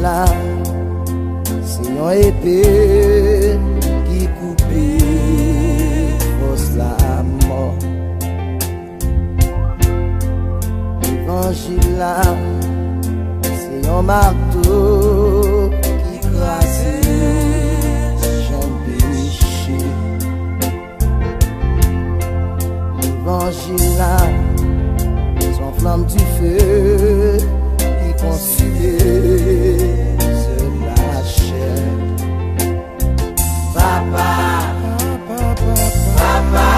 là, c'est une épée qui coupe fausse la mort. L'évangile là, c'est un marteau qui crase chaque péché. L'évangile là, son flamme du feu qui consume la chair. Papa, papa, papa,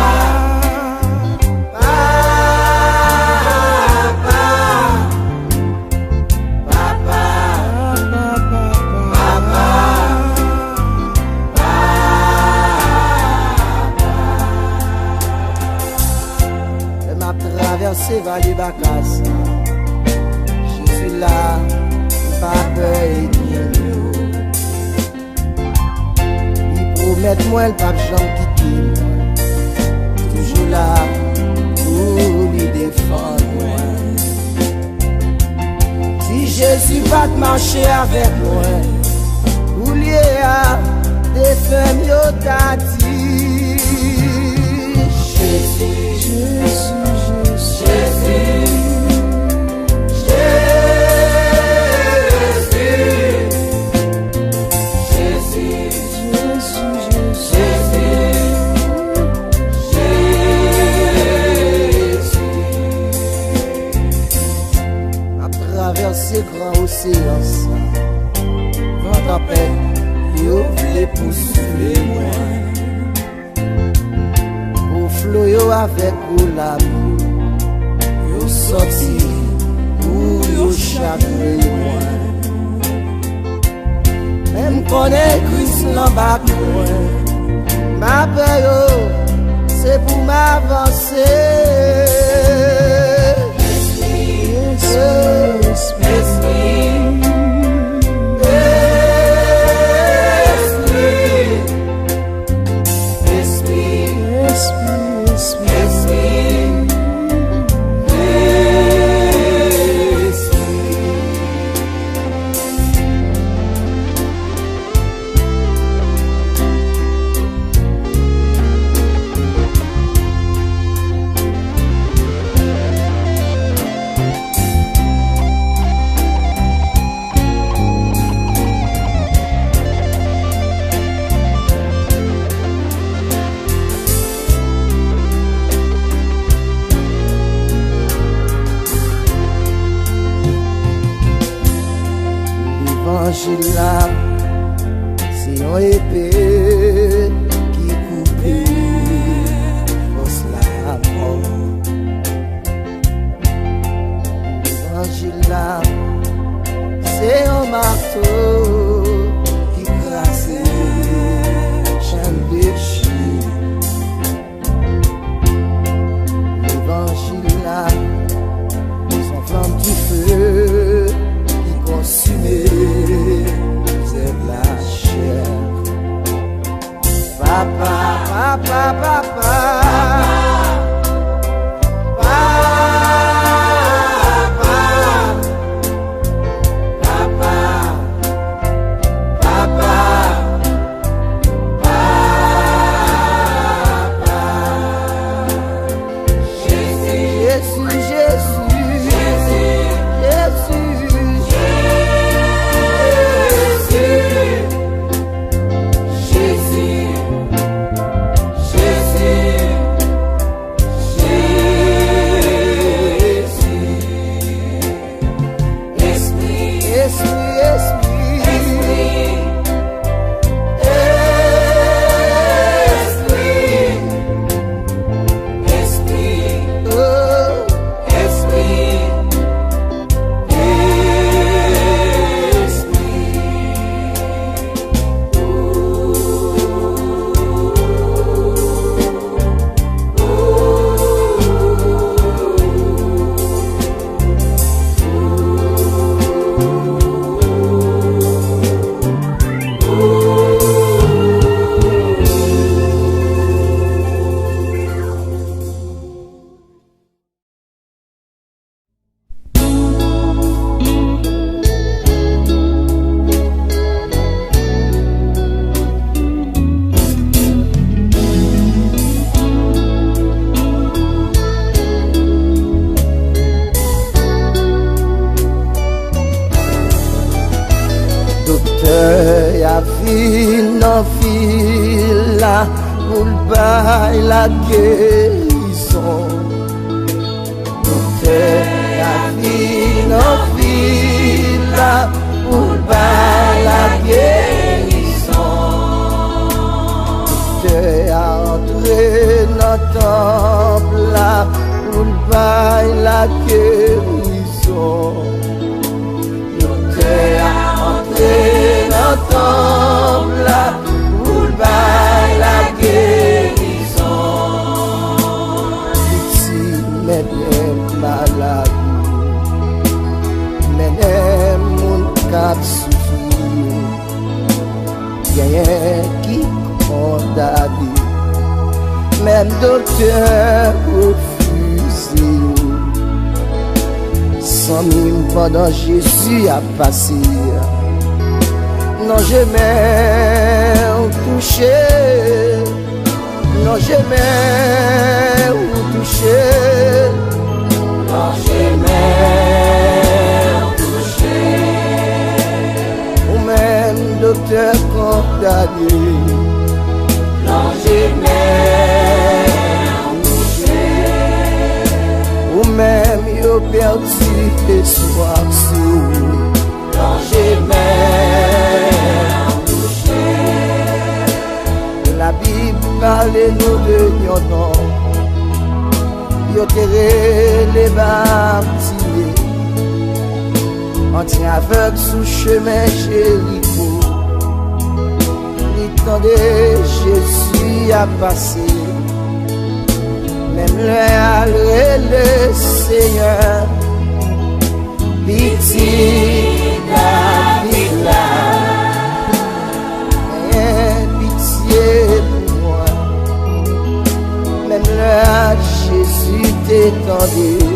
traverser Vallée Bacas, je suis là, pas peur et nous. Il promet moi le pape Jean quitter moi, toujours là pour lui défendre moi. Si Jésus va te marcher avec moi, ou lié à des femmes yotati. Jésus, Jésus. Traverser grand océan, vent à peine, yo voulait poursuivre moi. Au flot yo avec ou l'amour, yo sorti ou yo chagré moi. Même connaît Christ l'en bas moi, ma paix yo, c'est pour m'avancer. L'évangile là, c'est une épée qui coupe fausse la mort. L'évangile là, c'est un marteau qui crase chaque péché. L'évangile là, son flamme du feu qui consume la chair. nan fil la pour bay la guérison. Docteur la vie nan fil la pour bay la guérison. Docteur a entré dans temple la pour bay la guérison. Docteur a entré dans temple la pour bay la guérison. Ici menem malade, menem moun kap soufri, genyen ki condamné, même docteur refusé. Sans mime pendant Jésus a passé. Non, jamais ou touché. Non, jamais ou touché. Non, jamais ou touché. Ou même docteur condamné. Non, jamais ou touché. Ou même yo perdu espoir sur. Non, jamais ou touché. La Bible parle nous de yon nom. Yo terré les baptisés. On tient aveugle sous chemin Jéricho. Il tendait Jésus à passer. Même le Seigneur. Pitié David là. Pitié pour moi. Même là Jésus t'étendait.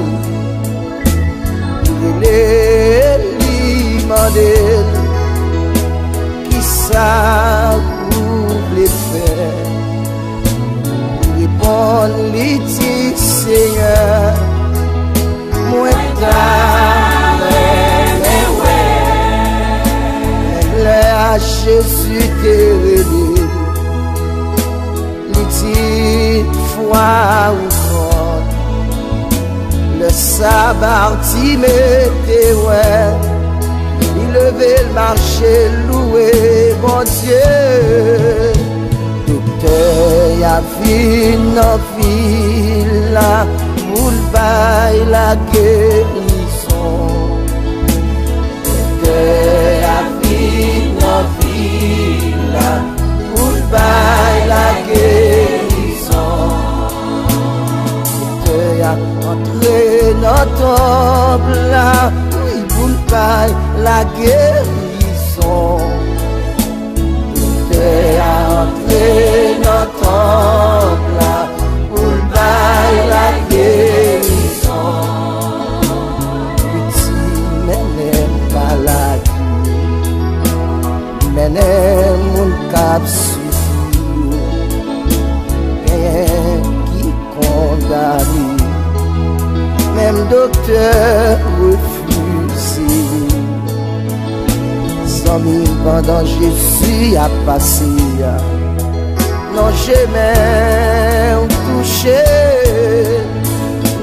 Il est demandé qui ça vous les faire. Répond lui dit Seigneur, moi à Jésus t'es révélé. Il dit foi ou grande. Le sabbat t'y mettait ouais. Il levait le marché loué mon Dieu. Docteur y'a vu nos villes là pour le bail la guérison. Docteur y'a vu nos villes là pour le bail la guérison. Docteur y'a entré dans temple là oui pour le bail la guérison. Docteur y'a entré dans temple là pour le bail la guérison. Petit menem malade, menem moun kap souffri, genyen qui condamné, même docteur refusé. Sans mille pendant Jésus a passé. Non, jamais ou touché.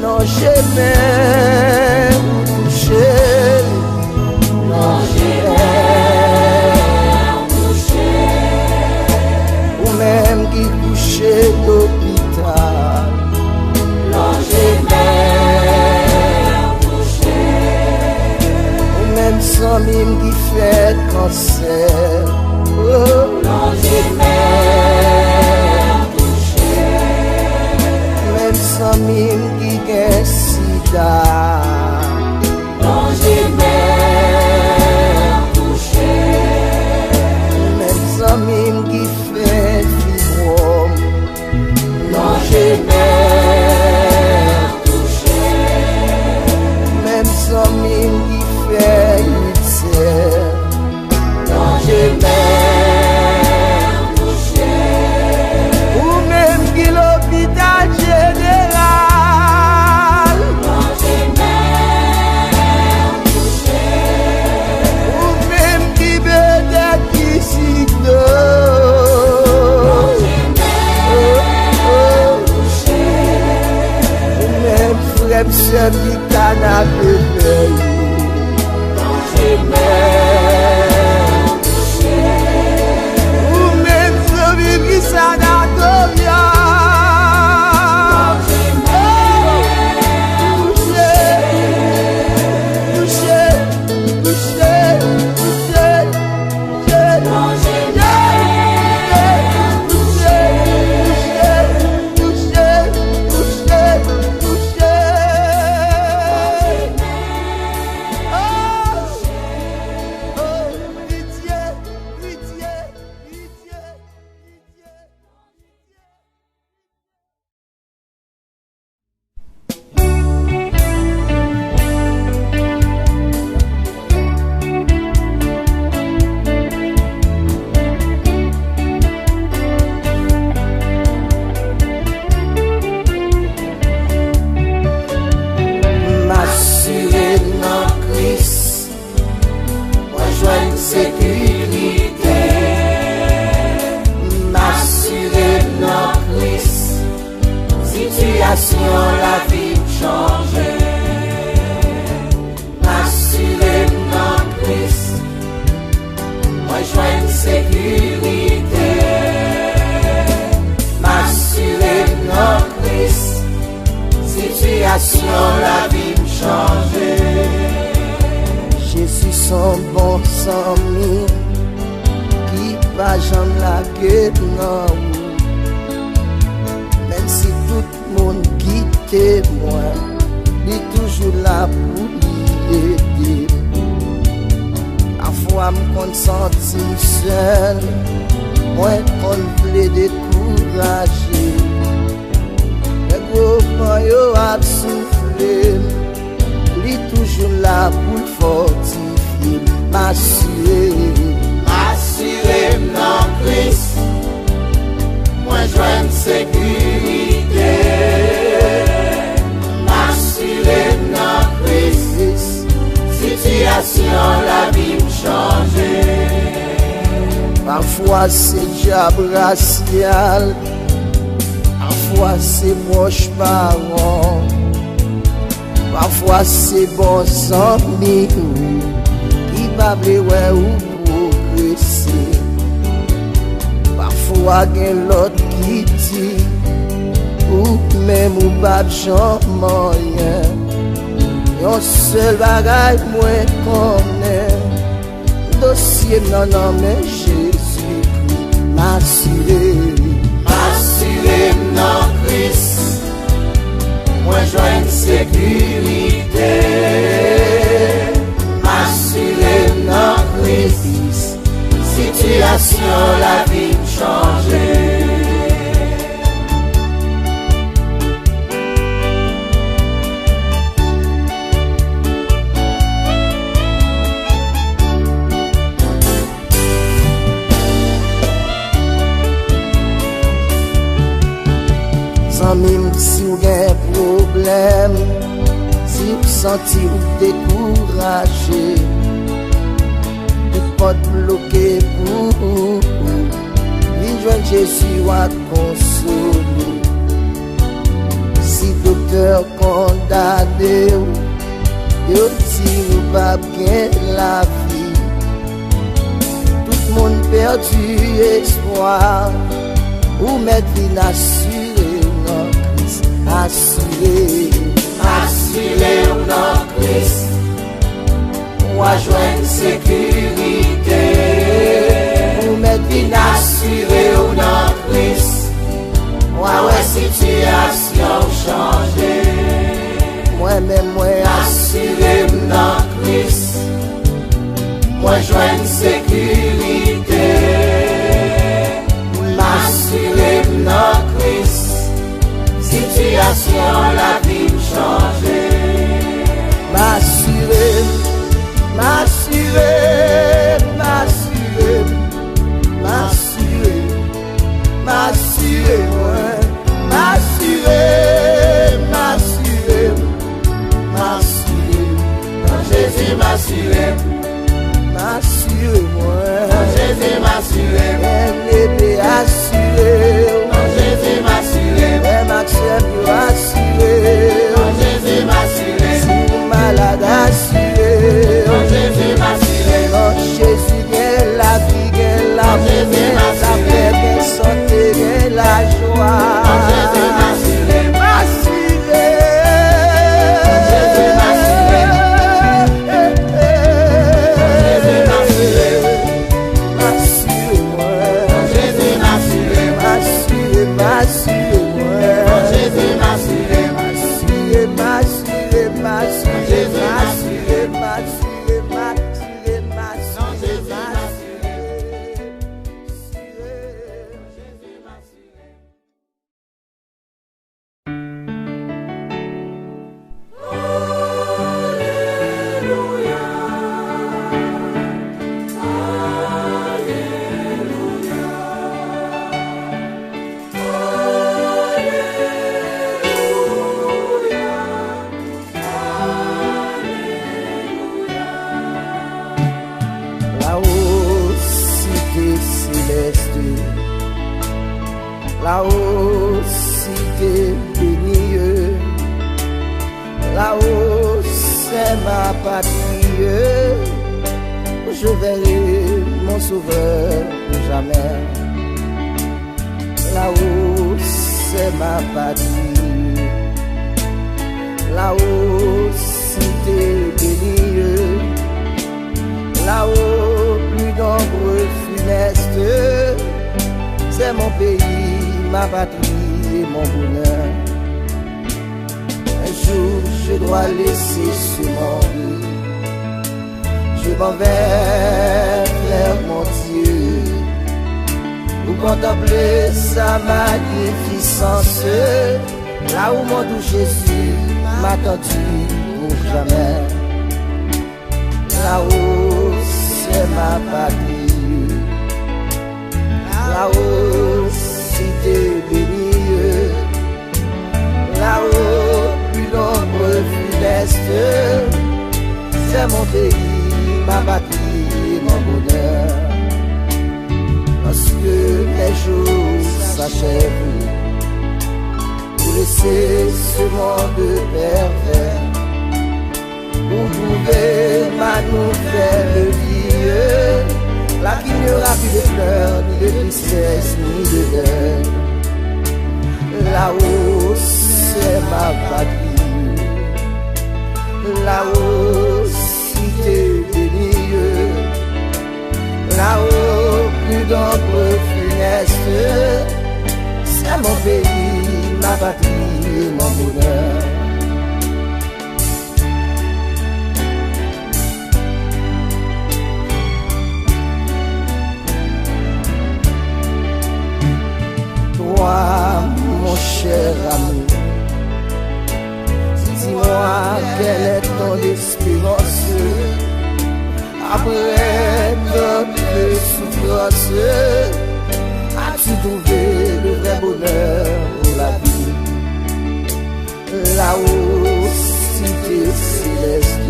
Non, jamais ou touché. Non, jamais ou touché. Ou même qui couché d'hôpital. Non, jamais ou touché. Ou même sans mime qui fait cancer. Oh, non, jamais ou touché. Même sans mime qui gagne sida. Non, jamais ou touché. Même sans mime qui fait fibrome. Non, jamais ou touché. Même sans mime qui fait ulcère. Non, jamais touché. Ou même qui l'hôpital général. même seul qui canapé ou même celui qui sanatoria. La vie change. M'assurer dans Christ, moi joins une sécurité. M'assurer dans Christ, situation la vie change. Jésus son bon ami qui va jamais la guette non. Même si tout le monde quitte moi, il est toujours là pour l'aider. Parfois je me sentir seul, moi qu'on voulait décourager. Le gros maillot a soufflé, il est toujours là pour le fortifier. M'assurer dans Christ, moi joins une sécurité. M'assurer dans Christ, situation la vie me change. Parfois c'est diable racial, parfois c'est proche parents, parfois c'est bons amis qui parlent ouais ou progresser. Parfois gen l'autre qui dit ou même ou pas j'en moyen. Yon seul bagay moi connais, dossier non mais Jésus-Christ. M'assurer dans Christ, moi joins une sécurité. M'assurer dans Christ, situation la vie change. Même si vous avez un problème, si vous sentez découragé, tout pas bloqué pour vous, joindre Jésus à consoler. Si docteur condamné, yo dit ou pas bien la vie, tout le monde perdu espoir, ou mettre vie assurée. Assurer dans Christ, moi joins une sécurité. Pour mettre vie assurer dans Christ, moi ouais situation changée. Moi-même moi assurer dans Christ, moi joins une sécurité. M'assurer dans Christ, situation la vie me change. M'assurer, M'assurer-moi. Jésus m'assurer. L'épée assurée. Jésus m'assurer. Maxime assuré. Jésus m'assurer. ma patrie, je verrai mon sauveur pour jamais. Là-haut, c'est ma patrie. Là-haut, cité bénie. Là-haut, plus nombreux funestes. C'est mon pays, ma patrie et mon bonheur. Un jour, je dois laisser ce monde. Je m'en vais vers mon Dieu pour contempler sa magnificence. Là où mon doux Jésus m'a attendu pour jamais. Là-haut, c'est ma patrie. Là-haut, cité bénie. Là-haut, plus nombreux funestes. C'est mon pays, ma patrie, mon bonheur. Lorsque les jours s'achèvent, pour laisser ce monde pervers, pour trouver ma nouvelle vie, là qu'il n'y aura plus de pleurs, ni de tristesse, ni de deuil. Là-haut, c'est ma patrie. Là-haut, cité bénie. Là-haut, plus nombreux funestes. C'est mon pays, ma patrie, mon bonheur. Toi, mon cher amour, dis-moi quelle est ton espérance après notre souffrance. As-tu trouvé le vrai bonheur pour la vie? Là-haut, cité céleste,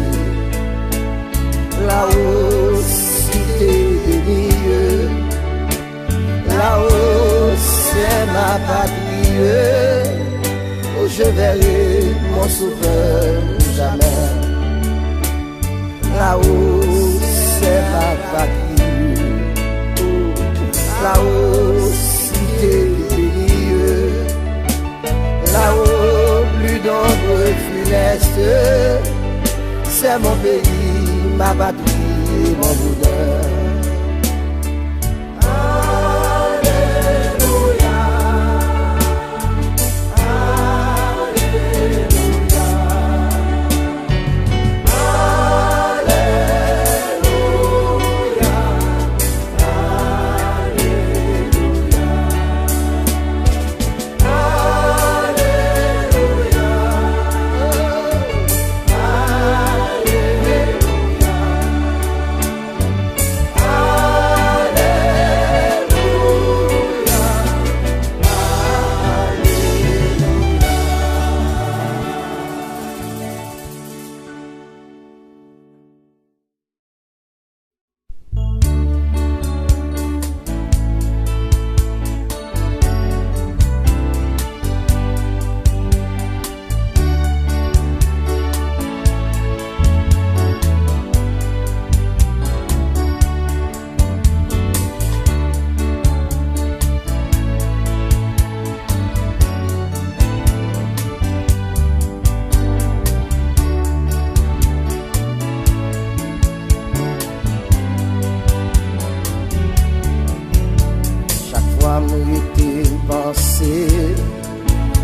là-haut, cité bénie, là-haut, c'est ma patrie, où je verrai mon sauveur jamais. Là-haut, c'est ma patrie, là-haut, cité bénie, là-haut, plus nombreux funestes. C'est mon pays, ma patrie, mon bonheur.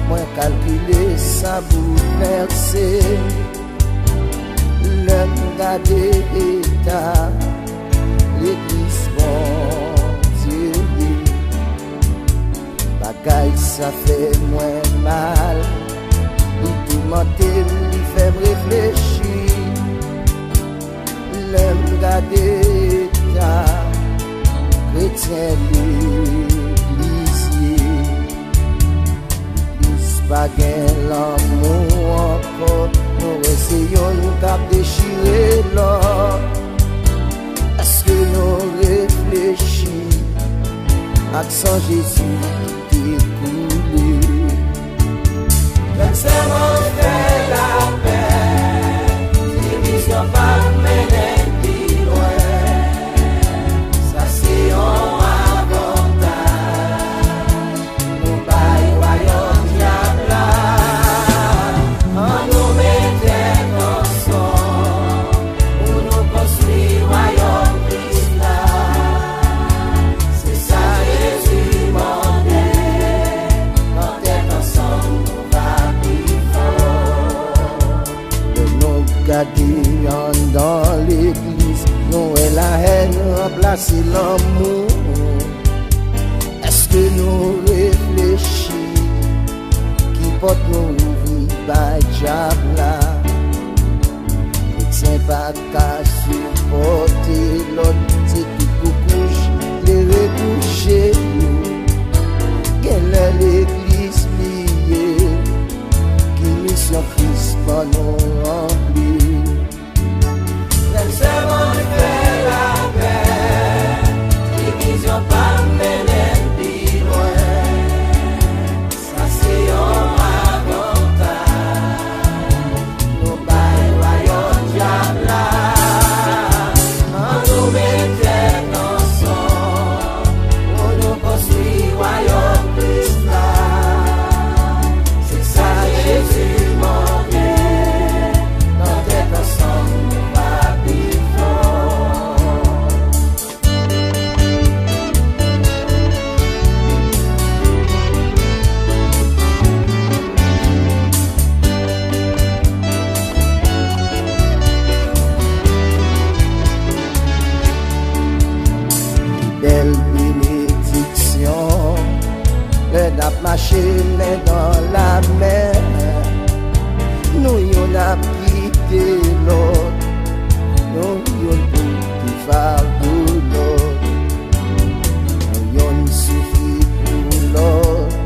Moi calculer ça bouleverser l'homme gardé état l'église bon Dieu bagaille ça fait moins mal il tourmenter il fait réfléchir l'homme gardé état chrétien pas gain l'amour encore, nous essayons nous cap déchirer l'or. Est-ce que nous réfléchissons à sang Jésus qui coulé? Laissez-moi faire la paix, division Regardez dans l'église, nous et la haine remplacer l'amour. Est-ce que nous réfléchissons qui porte nous vivre par diable là? Chrétien pas qu'à supporter l'autre, c'est tout pour couche, les recoucher. Quelle est l'église liée? Qui mission Christ pas nous remplir? Laissez-moi faire la paix, division pas mener plus loin. Ça c'est un avantage. Nous bail royaume diable là, nous mettons ensemble, nous construisons royaume Christ là. C'est ça Jésus mon Dieu, dans tête ensemble. Belle bénédiction, le n'a marché dans la mer. Nous y'en a quitté l'autre, nous y'en pour faire pour l'autre, nous y'en souffri pour l'autre.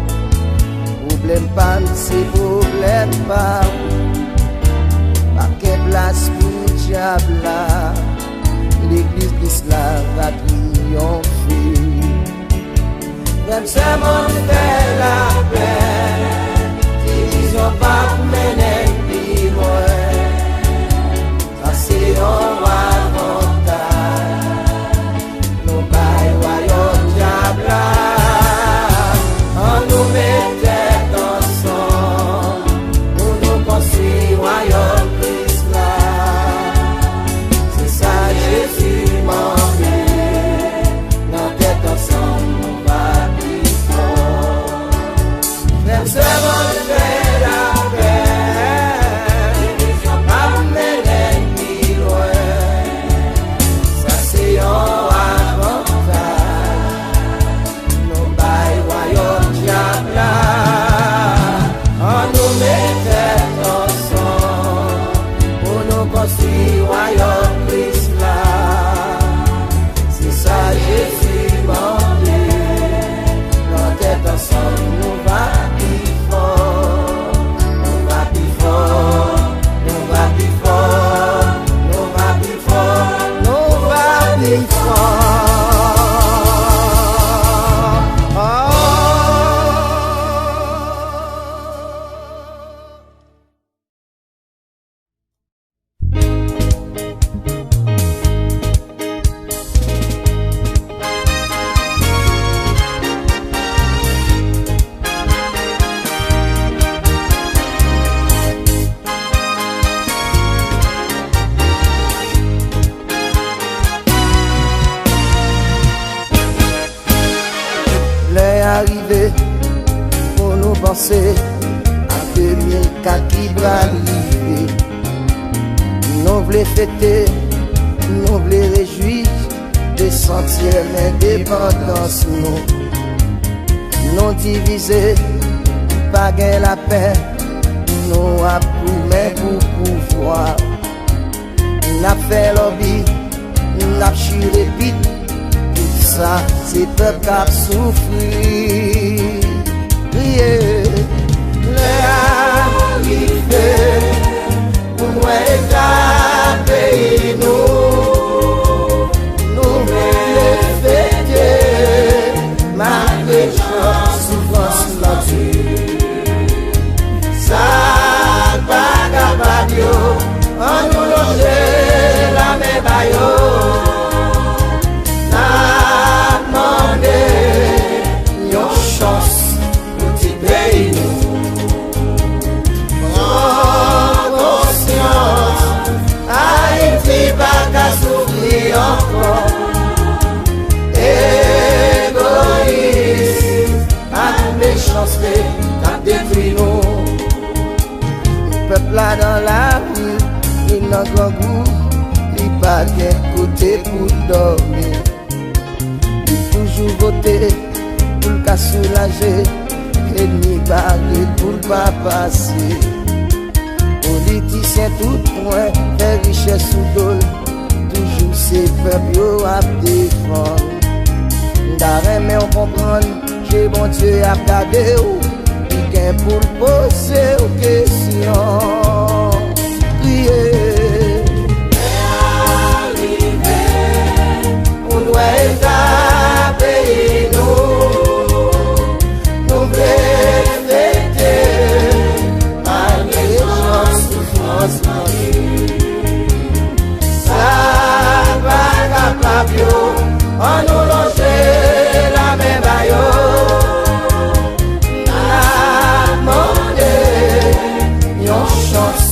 Problème pas, c'est problème pas. Pas quelle place pour diable là, l'église d'Islam va triompher. Même ce monde fait la paix, division pas mener plus loin. Ça c'est un avantage. Nous bail royaume diable là, nous mettons ensemble, nous construisons royaume Christ là. C'est ça Jésus mon Dieu, dans tête ensemble nous va plus fort. Même ce monde fait la paix, pas mener plus loin. Ça c'est un avantage. Nous bail royaume diable là, nous mettons ensemble, pour nous construire royaume Christ là. C'est ça Jésus mon Dieu, dans tête ensemble nous va plus fort, nous va plus fort, nous va plus fort, nous va plus fort, nous va plus fort. Arrivé pour nous penser à 2004 qui va arriver. Nous voulons fêter, nous voulons réjouir des centièmes d'indépendance. Nous divisés, pas gain la paix, nous approuvons pour pouvoir. Nous avons fait lobby, nous avons chiré vite. Ça, c'est peuple qui a souffert. Priez, l'arrivée, pour nous étaper nous voulons fêter, malgré la souffrance nature. Ça, pas capable, on nous loge la même baillot. Chance pour t'y payer nous. Prends conscience, Haïti pas qu'à souffrir encore. Égoïste, à méchanceté, t'as détruit nous. Le peuple là dans la rue, il dans grand goût, il pas bien côté pour dormir. Il toujours voté pour le cas soulager, et ni barré pour le pas passer. Politicien tout point, fait richesse sous dol, toujours c'est peuple à défendre. D'arrêt mais on comprend, j'ai bon Dieu à garder ou, il gagne pour poser aux questions. Crier, on doit être à pays nous, nous fêter, malgré nos souffrances. Ça va capable, on nous loger la même baillot. N'a demandé une chance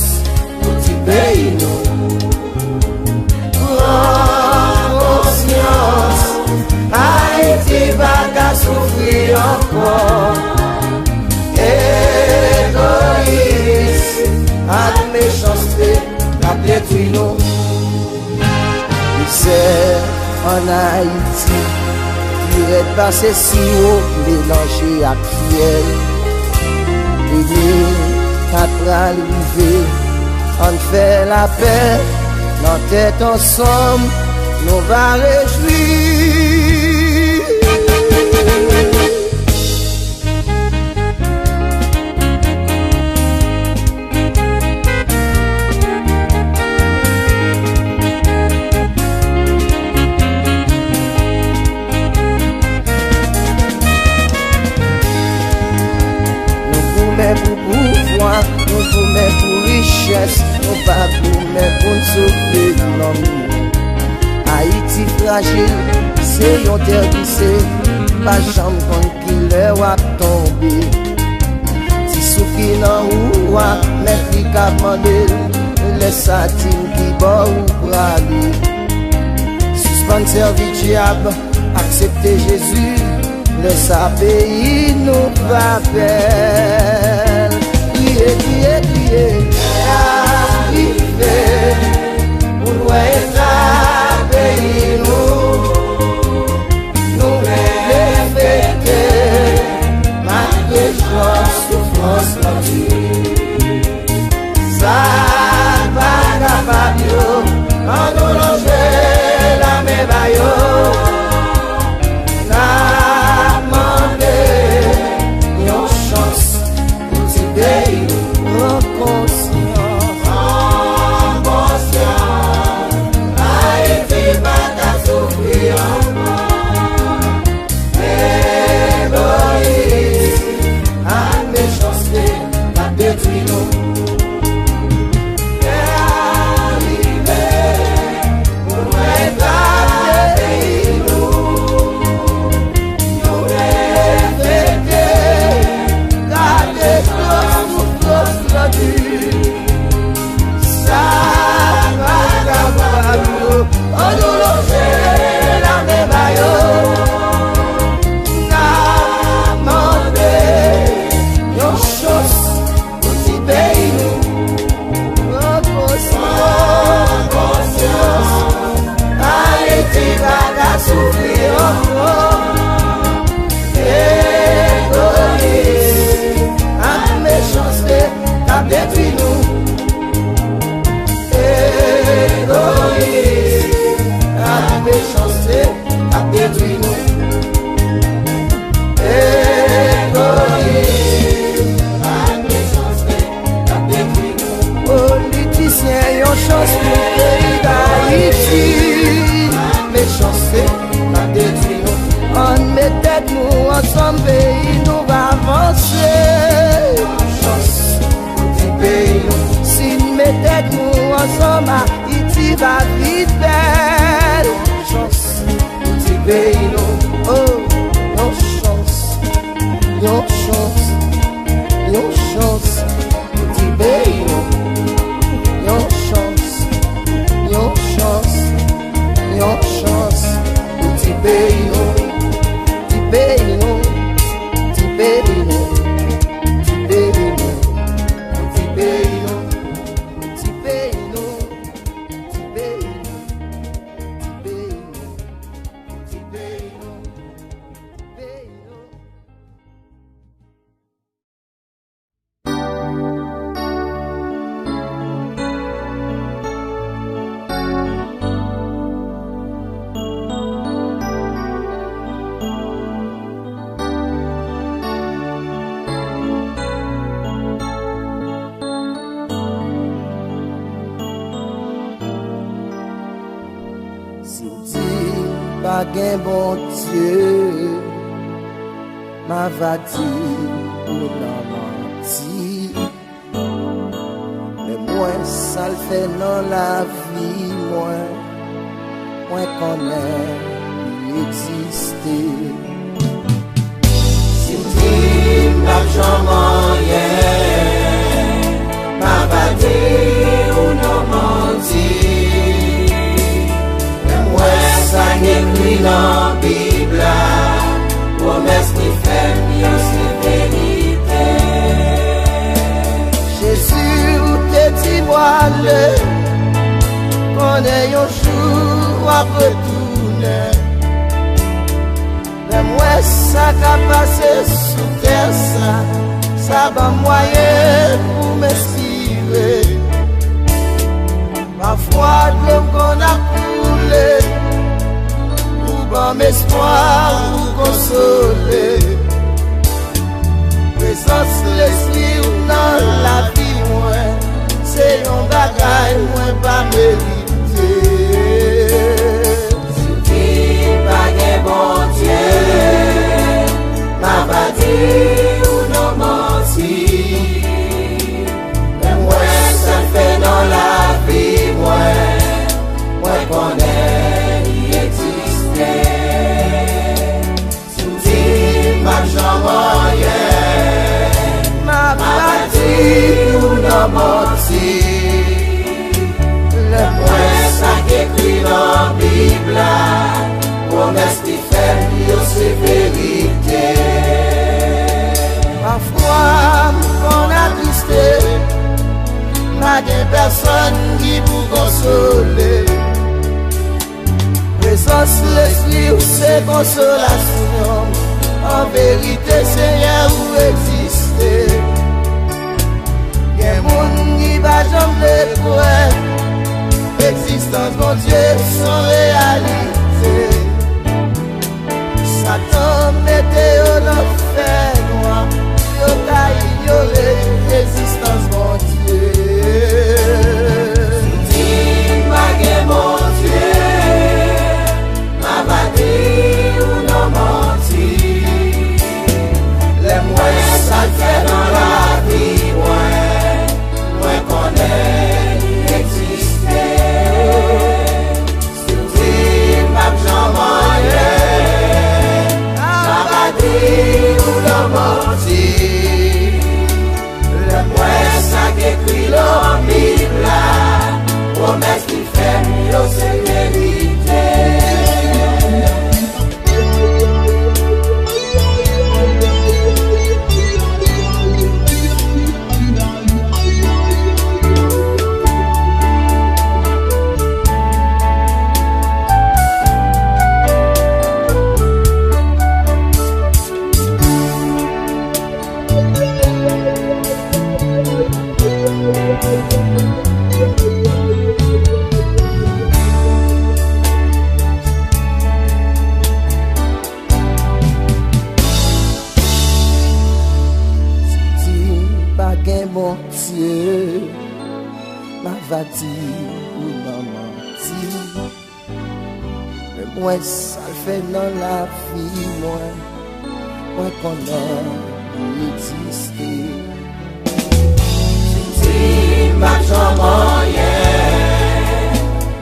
pour petit pays nous. Prends conscience, Haïti va qu'à souffrir encore. Égoïste, à méchanceté, la détruit nous. C'est en Haïti, il est passé si haut, mélangé à fiel. Et quatre arrivés, on fait la paix, nos têtes ensemble, nous va réjouir. Pour pouvoir, nous vous mettons pour richesse, nous pas pour mettre pour nous sauver l'homme. Haïti fragile, c'est yon terre glissée, pas jamais qu'on qui leur a tombé. Si souffle dans ou mettre les cap mandé, les satines qui bat ou brali. Suspendre servir diable, accepter Jésus. Le sa pays nous rappelle. Priez, priez, priez, arrivez, pour nous être pays nous, nous fêter, malgré nos souffrances perdues. Ça va capable, on nous loger la même baillot. Ensemble, pays nous va avancer. Chance, petit pays nous. Si nous mettons nous ensemble, Haïti va vite belle. Chance, petit pays nous. Oh, non chance, non chance, non chance, petit pays nous. Non chance, non chance, non chance, petit pays nous. Baby, no, baby, no, baby, no, baby, no, baby, no. pas gain bon Dieu, m'a va dire ou non menti. Mais moi, ça le fait dans la vie, moi connais exister. Si m'dit l'argent moyen, m'a va dire ou non menti. Ça écrit dans la Bible, promesse qui fait mieux, c'est vérité. Jésus, t'es dit voilé, qu'on ait un jour à retourner. Mais moi, ça qu'a passé sous terre, ça va moyen pour m'inspirer. Ma foi de l'homme qu'on a coulé, bon espoir ou consoler. Présence l'esprit dans la vie, moi, c'est un bagage, moi, pas mérité. Si tu pas gain bon Dieu, m'a pas dit ou non menti. Mais moi, ça fait dans la vie, moi connais. Ma bâtie ou non menti. Le point ça qu'écrit dans la Bible, promesse qui fait mieux, c'est vérité. Ma foi, qu'on a tristé, n'a de personne qui vous consoler. Présence l'esprit, c'est consolation. En vérité, Seigneur, où exister? Y'a moun qui va jamais croire. Existence, mon Dieu, sans réalité. Satan mettait au enfer noir. Yo t'a ignoré l'existence, mon Dieu. Dis, mon Dieu, m'a pas dit ou non menti. Moi, ça fait dans la vie, moi connais exister. Si tu m'as jamais m'a pas dit ou non menti. Le moi, ça qu'écrit dans la Bible, promesse qui fait mieux, c'est vérité. Bon Dieu, m'a va dire ou non menti. Mais moi, ça le fait dans la vie, moi connais exister. Si m'a jamais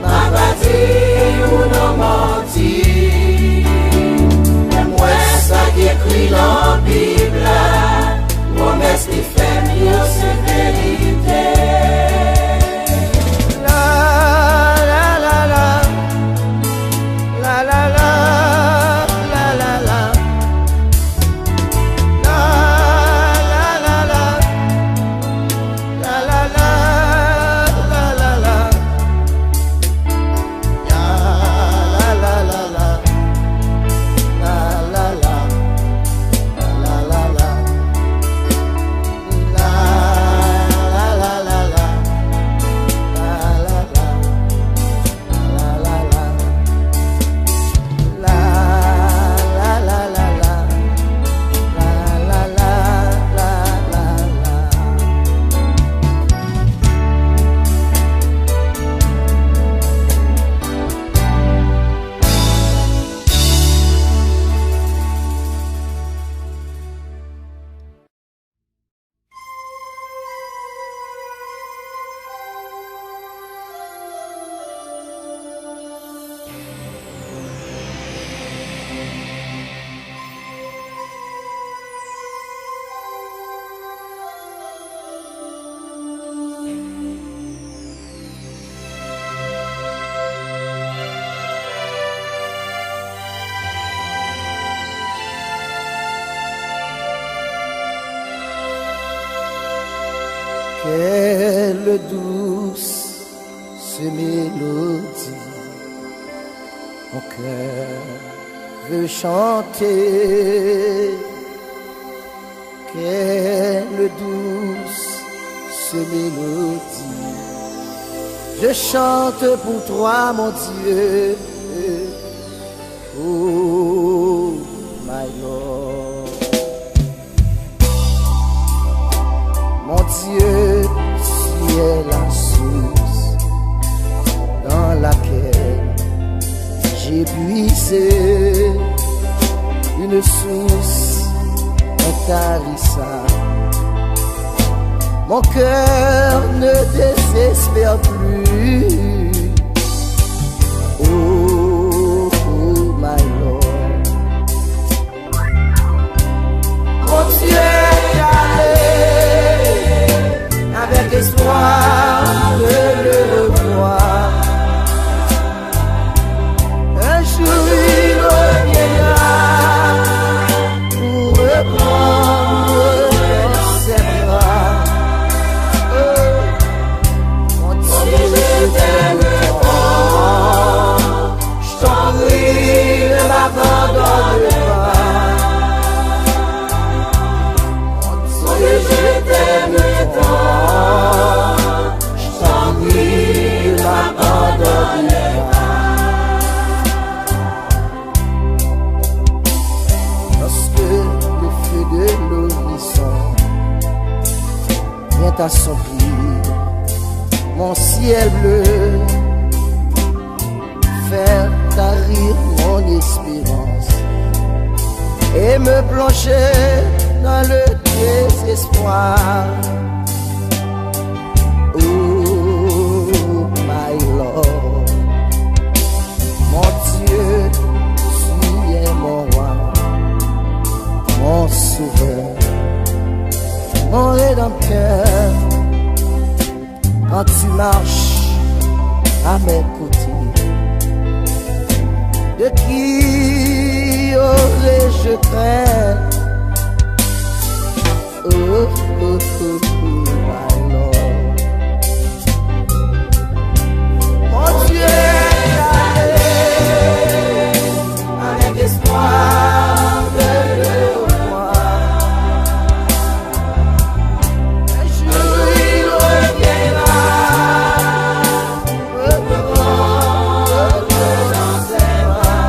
m'a va dire ou non menti. Mais moi, ça qui écrit dans la Bible, promesse qui fait mieux, c'est vérité. La la la la, la la la, la la la, la la la la, Quelle douce mélodie, mon cœur veut chanter. Quelle douce mélodie, je chante pour toi, mon Dieu. Oh, my Lord. Mon Dieu, tu es la source dans laquelle j'ai puisé, une source intarissable. Mon cœur ne désespère plus. Oh, my Lord. Mon Dieu, avec espoir de le revoir. Un jour il reviendra pour reprendre dans ses bras. Mon Dieu, je t'aime tant, je t'en prie, ne m'abandonne pas. Mon Dieu, je t'aime tant, je t'en prie, ne m'abandonne pas. Lorsque le feu de l'horizon vient assombrir mon ciel bleu, faire tarir mon espérance et me plonger dans le désespoir. Oh, my Lord, mon Dieu, tu es mon roi, mon sauveur, mon rédempteur. Quand tu marches à mes côtés, de qui aurais-je craint? Oh, oh, oh, oh, my Lord. Mon Dieu, avec espoir de le revoir. Un jour il reviendra, reprendre dans ses bras.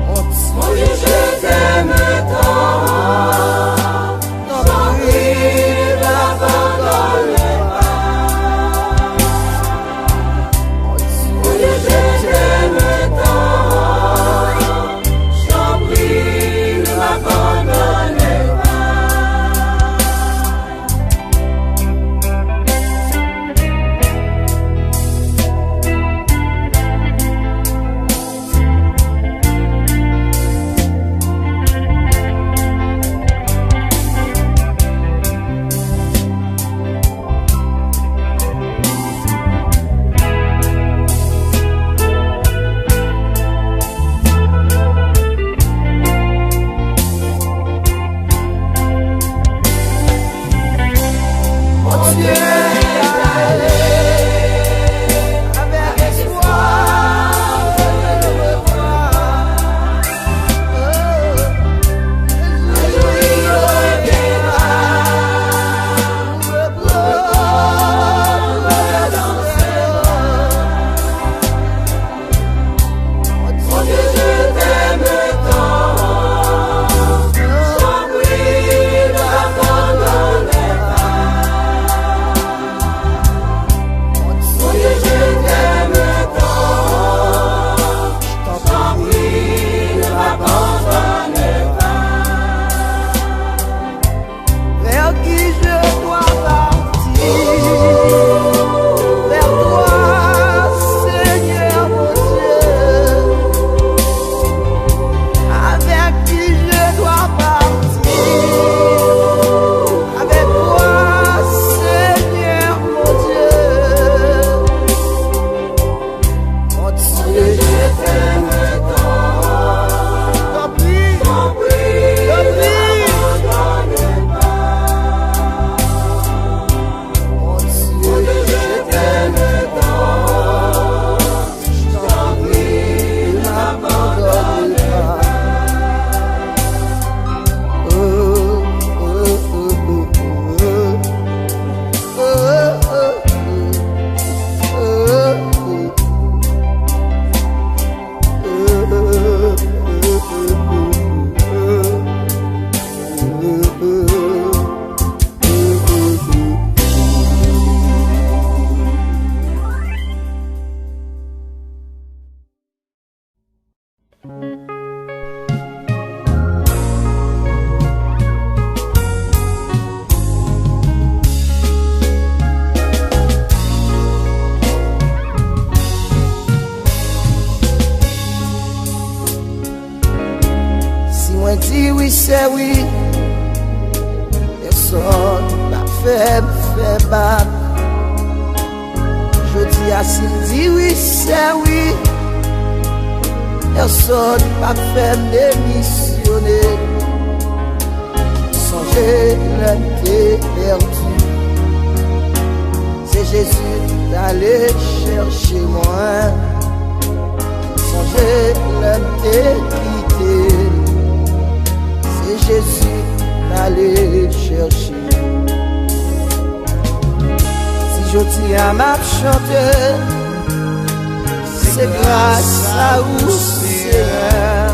Mon Dieu, je t'aime tant, t'en prie, ne m'abandonne pas. Mon Dieu, je t'aime tant, t'en prie, ne m'abandonne pas. Mon Dieu, avec espoir de le revoir. Un jour il reviendra, reprendre dans ses bras. Mon Dieu, je t'aime tant, j'en prie, ne m'abandonne pas. c'est oui. Personne n'a fait battre. Je dis à Cindy, oui, c'est oui. Personne n'a fait démissionner. Songez l'être perdu. C'est Jésus d'aller chercher moi. Songez l'être quitté. C'est Jésus d'aller chercher. Si je dis à ma chanter, c'est grâce à vous, Seigneur.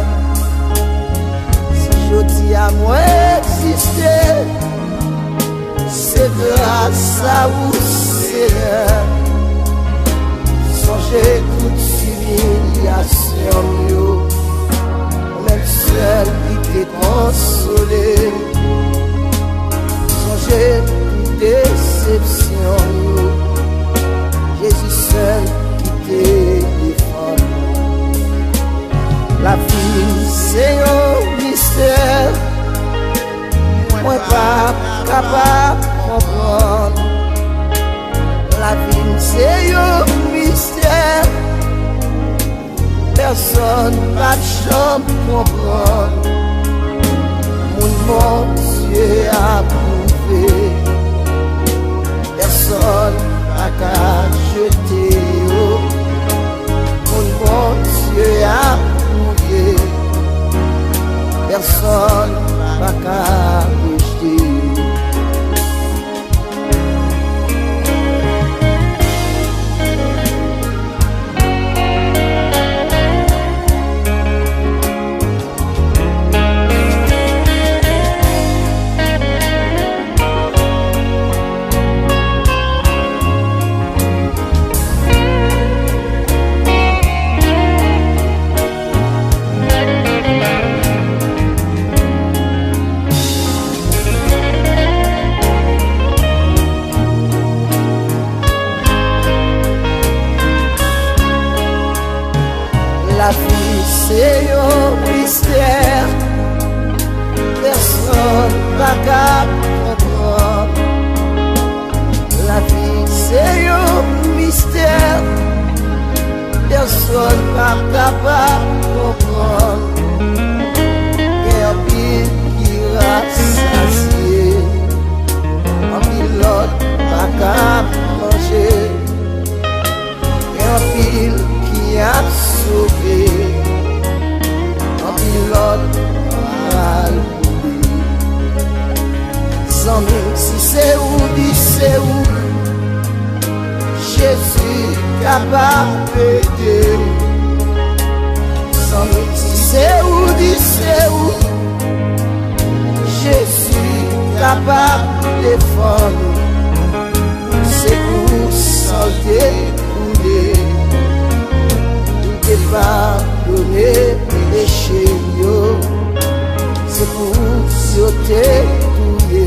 Si je dis à moi exister, c'est grâce à vous, Seigneur. Songez toute humiliation, même seul qui t'est consolé. Songez toute déception, Jésus seul qui t'est défend. La vie c'est un mystère, moi pas capable de comprendre. La vie c'est un mystère, personne n'a de chambre comprendre. Mon Dieu a prouvé, personne n'a qu'à jeter. Mon Dieu a prouvé, personne n'a qu'à jeter. La vie c'est un mystère, personne n'a qu'à comprendre. La vie c'est un mystère, personne n'a capable de comprendre. Et un pile qui rassasié, un pilote n'a qu'à manger. Et un pile qui a sauvé, un pilote mal oublié. Sans nous, si c'est où, dit c'est où, Jésus capable d'aider. Sans nous, si c'est où, dit c'est où, Jésus capable de défendre. C'est pour santé couler, pardonner les péchés, c'est pour sauter tout le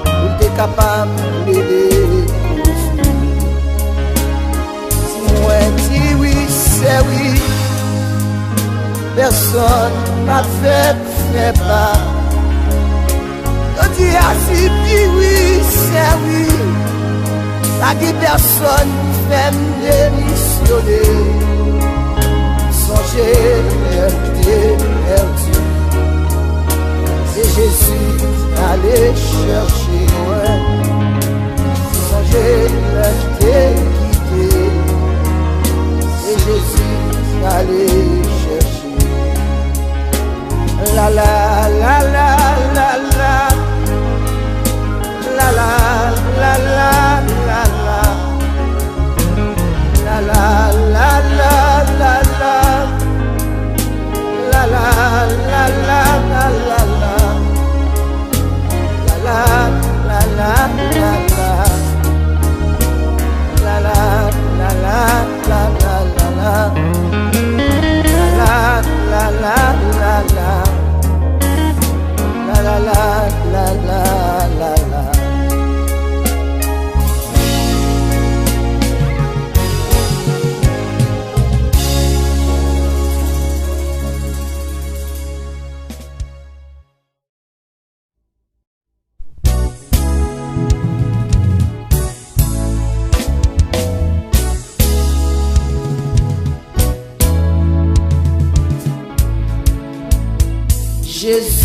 pour être capable d'aider. Si moi dis oui, c'est oui, personne m'a fait pas. Je dis si oui, c'est oui, la dit personne fait démissionner. Songez l'être perdu, c'est Jésus allé chercher moi. Songez l'être quitté, c'est Jésus allé chercher. La la la la la la, la la la la la la, la la la la la la, la la la la la la, la la la la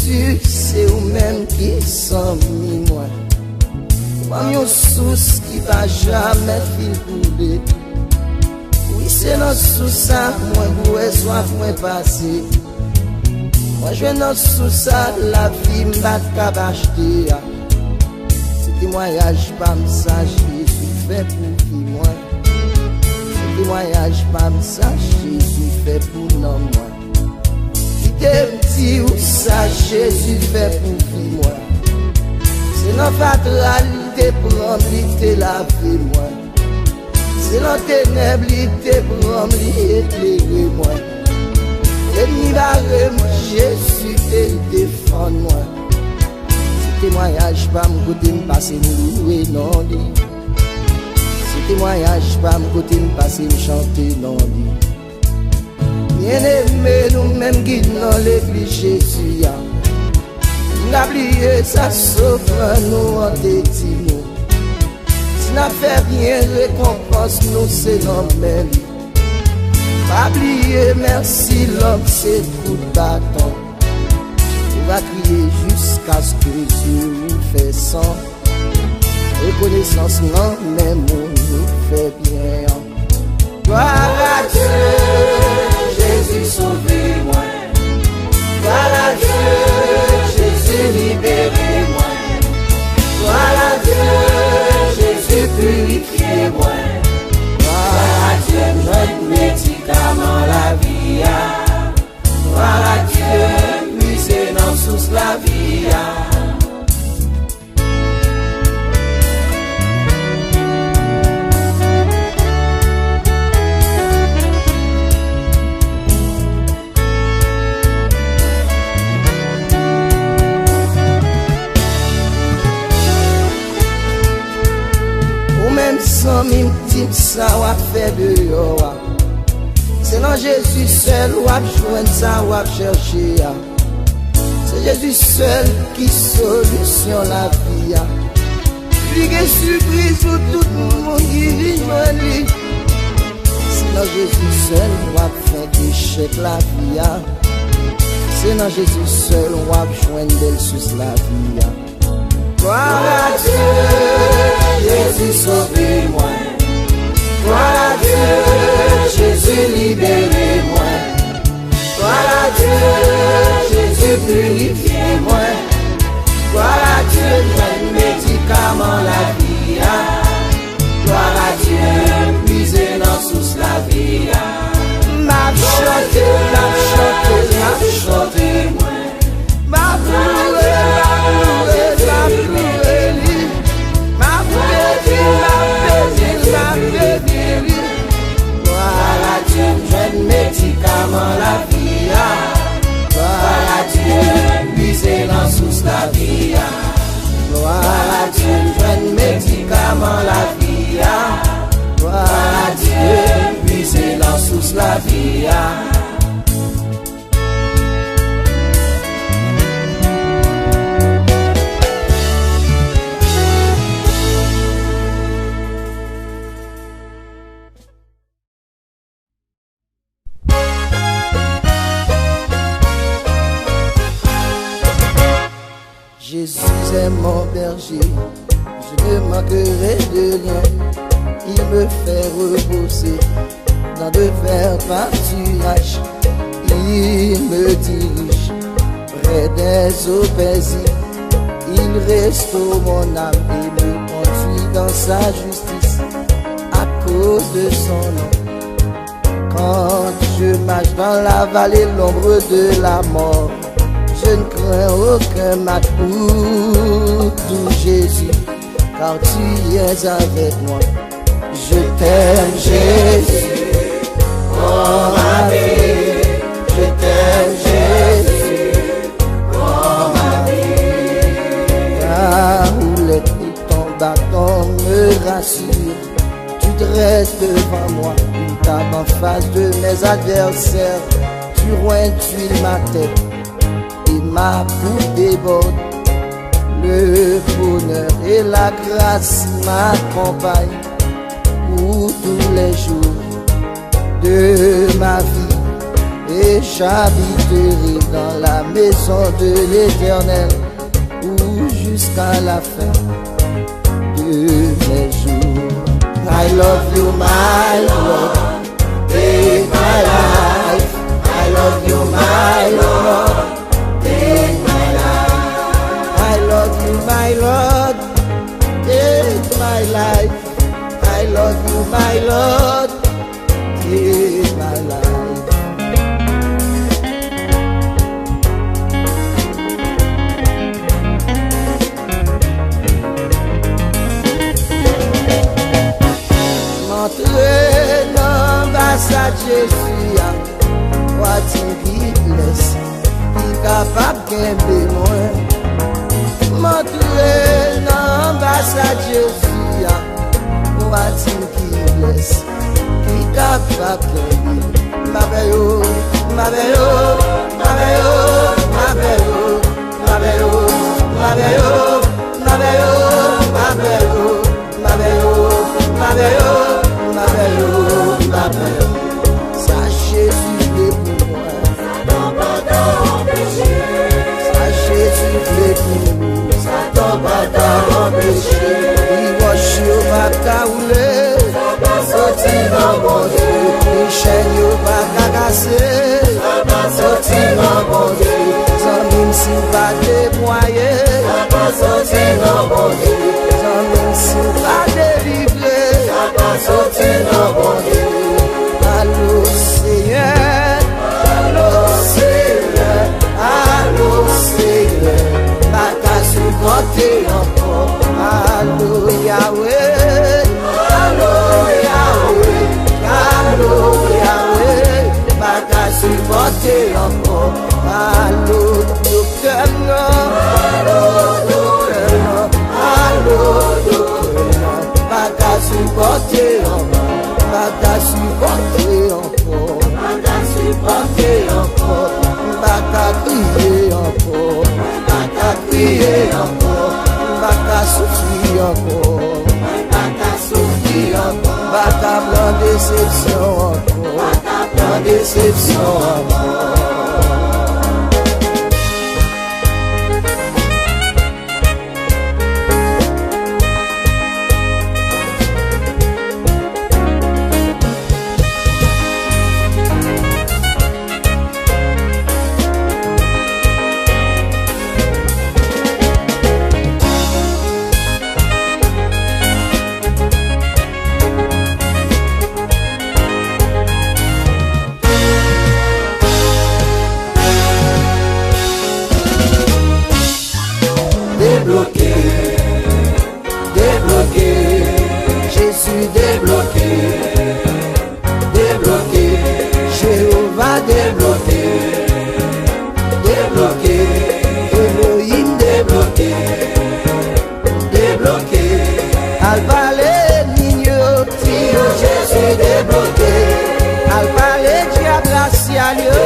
Jésus, c'est vous-même qui sont mis moi. Comme une source qui va jamais couler. Oui, c'est notre source, moi, vous soif, moi, passé. Moi, je n'ai sous ça, la vie m'a acheté. C'est témoignage, pas ça, Jésus fait pour qui moi. C'est témoignage, pas ça, Jésus fait pour non moi. Petit ou ça, Jésus fait pour qui moi. C'est notre fatalité pour remplir la vie moi. C'est notre ténébrité pour remplir éclairer moi. L'ennemi va Jésus te défend moi. Ce témoignage pas me côté me passer me louer non dit. Ce témoignage pas me côté me passer me chanter non dit. Bien-aimé, nous-mêmes qui dans l'église Jésus, n'a oublié sa souffre, nous en détimo. Si n'a fait bien, récompense nous, c'est normal. Pas oublier, merci l'homme, c'est coup de bâton. On va crier jusqu'à ce que Dieu nous fait sans. Reconnaissance, non, mais mon nous fait bien. Gloire à Dieu. Jésus sauvez-moi, gloire à Dieu, Jésus libérez-moi, gloire à Dieu, Jésus purifiez-moi, gloire à Dieu, notre médicament la vie, gloire à Dieu, musée dans sous la vie. Sans mime type ça va faire de dehors. C'est dans Jésus seul ou à joindre ça ou à chercher. C'est Jésus seul qui solution la vie. Lui qui surprise pour tout le monde qui vit dans lui. C'est dans Jésus seul ou à faire échec la vie. C'est dans Jésus seul ou à joindre belle sous la vie. Gloire à Dieu, Jésus sauvez-moi. Gloire à Dieu, Jésus libérez-moi. Gloire à Dieu, Jésus purifiez-moi. Gloire à Dieu, notre médicament la vie. Gloire à Dieu, puisez dans sous la vie. Ma chanté, moi. Ma loué, gloire à Dieu, jeune médicament la vie. Gloire à Dieu, puisez dans sous la vie. Gloire à Dieu, jeune médicament la vie. Gloire à Dieu, puisez dans sous la vie. Jésus est mon berger, je ne manquerai de rien. Il me fait reposer dans de verts pâturages. Il me dirige près des eaux paisibles. Il restaure mon âme et me conduit dans sa justice à cause de son nom. Quand je marche dans la vallée, l'ombre de la mort, je ne crains aucun mal pour Jésus, car tu es avec moi. Je t'aime Jésus, oh ma vie. Je t'aime Jésus, oh ma vie. Ta houlette et ton bâton me rassurent. Tu dresses devant moi une table en face de mes adversaires. Tu tuiles ma tête et ma bouche déborde. Le bonheur et la grâce m'accompagnent pour tous les jours de ma vie. et j'habiterai dans la maison de l'Éternel ou jusqu'à la fin de mes jours. I love you, my Lord, in my life. I love you, my Lord, in my life. I love you, my Lord, in my life. I love you, my Lord, in my life. M'entrer dans l'ambassade Jésus, what he bless, qui capable de moi. M'entrer dans l'ambassade Jésus, what he bless, qui capable de ma belle, ma belle, ma belle, ma belle, ma belle, ma belle, ma belle, ma belle, ma belle, ma belle. Ma belle, sachez Jésus est pour moi. Ça tombe pas empêcher. Sachez Jésus est pour nous. Ça tombe pas empêcher. Il va chier pas caouler. Sorti dans mon Dieu. Les chaînes pas casser. Sorti dans mon Dieu. Sans même si pas déployer. Sorti dans mon Dieu. Sans même si pas délivrer. Sorti dans mon Dieu. Allô Seigneur, allô Seigneur, allô Seigneur, pas qu'à supporter encore. Allô Yahweh, allô Yahweh, allô Yahweh, pas qu'à supporter encore. Allô docteur, allô docteur, allô docteur, pas qu'à supporter encore. Pas qu'à supporter encore, pas qu'à supporter encore, pas qu'à crier encore, pas qu'à crier encore, pas qu'à souffrir encore, pas qu'à souffrir encore, pas qu'à prendre déception encore, pas qu'à prendre déception encore. Débloqué, débloqué, Jésus débloqué, débloqué, Jéhovah débloqué, débloqué, Elohim débloqué, débloqué, Alpha les Nigno, Tio Jésus débloqué, Alpha les Diable Cialio,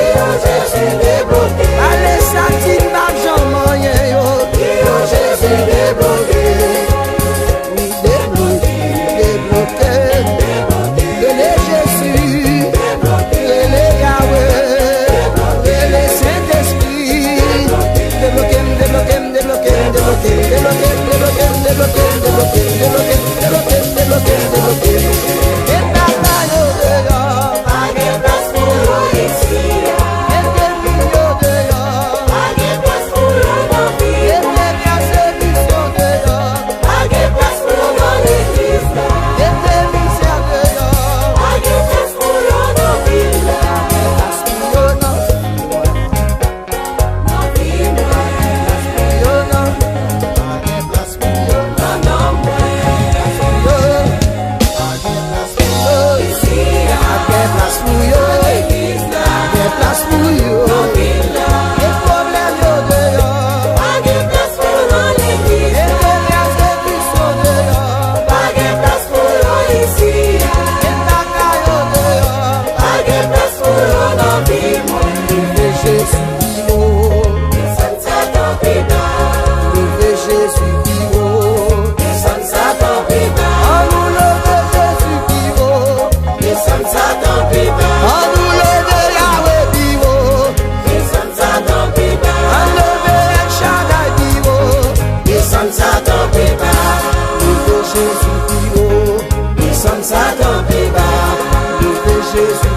Jésus débloqué, allez Satine Barjan Moyen. Jésus débloqué, oui débloqué, débloqué, délé Jésus, délé Yahweh, délé Saint-Esprit, débloqué, débloqué, débloqué, débloqué, débloqué, débloqué, débloqué, débloqué, débloqué, débloqué, débloqué, et bataille dehors, pas de place pour nous ici, et de milieu dehors. Jésus plus haut, descendre Satan plus bas, lever Jésus